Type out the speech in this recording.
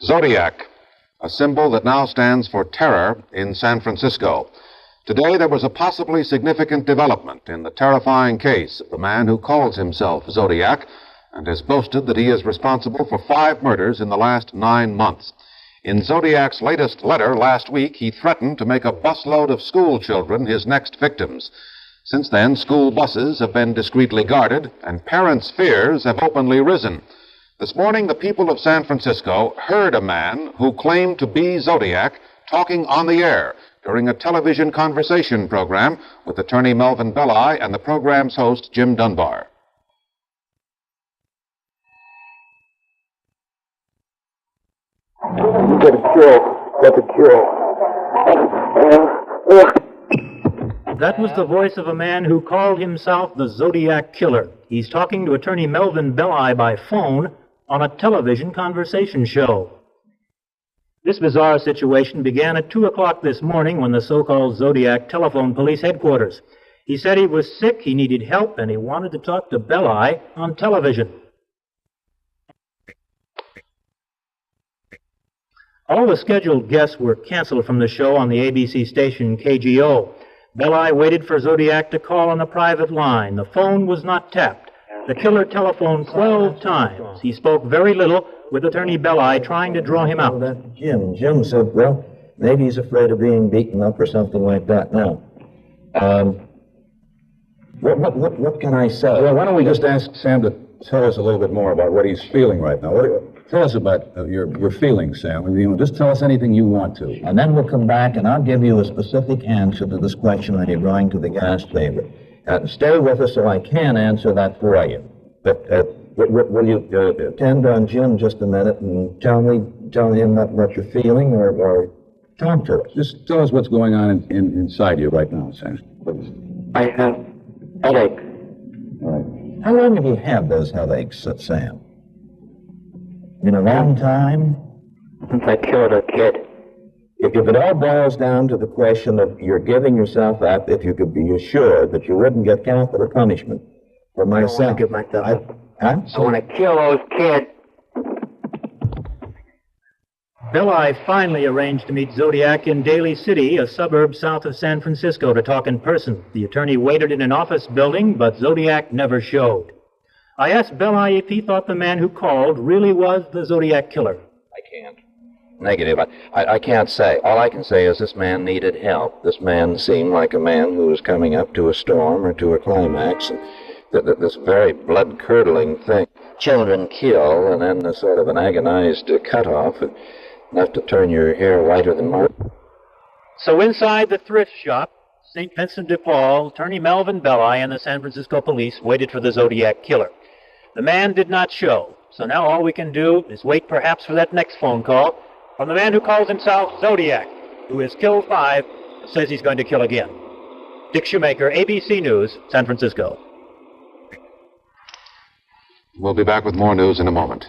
Zodiac, a symbol that now stands for terror in San Francisco. Today there was a possibly significant development in the terrifying case of the man who calls himself Zodiac and has boasted that he is responsible for 5 murders in the last 9 months. In Zodiac's latest letter last week, he threatened to make a busload of school children his next victims. Since then, school buses have been discreetly guarded, and parents' fears have openly risen. This morning, the people of San Francisco heard a man who claimed to be Zodiac talking on the air during a television conversation program with attorney Melvin Belli and the program's host, Jim Dunbar. Get a kill. Get the kill. That was the voice of a man who called himself the Zodiac Killer. He's talking to attorney Melvin Belli by phone on a television conversation show. This bizarre situation began at 2 o'clock this morning when the so-called Zodiac telephoned police headquarters. He said he was sick, he needed help, and he wanted to talk to Belli on television. All the scheduled guests were canceled from the show on the ABC station KGO. Belli waited for Zodiac to call on a private line. The phone was not tapped. The killer telephoned 12 times. He spoke very little, with attorney Belli trying to draw him out. Jim said, well, maybe he's afraid of being beaten up or something like that. Now, what can I say? Well, why don't we just ask Sam to tell us a little bit more about what he's feeling right now? Tell us about your feelings, Sam. You know, just tell us anything you want to. And then we'll come back and I'll give you a specific answer to this question that you're going to the gas chamber. Stay with us so I can answer that for you. But will you attend on Jim just a minute and tell him what you're feeling or talk to us? Just tell us what's going on inside you right now, Sam. I have headache. All right. How long have you had those headaches, Sam? In a long time? Since I killed a kid. If it all boils down to the question of you're giving yourself up, if you could be assured that you wouldn't get capital punishment for myself. I want to give myself up. Huh? I want to kill those kids. Belli finally arranged to meet Zodiac in Daly City, a suburb south of San Francisco, to talk in person. The attorney waited in an office building, but Zodiac never showed. I asked Belli if he thought the man who called really was the Zodiac Killer. I can't. Negative. I can't say. All I can say is this man needed help. This man seemed like a man who was coming up to a storm or to a climax. And this very blood-curdling thing. Children kill, and then a sort of an agonized cutoff, enough to turn your hair whiter than mine. So inside the thrift shop, St. Vincent de Paul, attorney Melvin Belli and the San Francisco police waited for the Zodiac Killer. The man did not show, so now all we can do is wait perhaps for that next phone call from the man who calls himself Zodiac, who has killed 5, says he's going to kill again. Dick Shoemaker, ABC News, San Francisco. We'll be back with more news in a moment.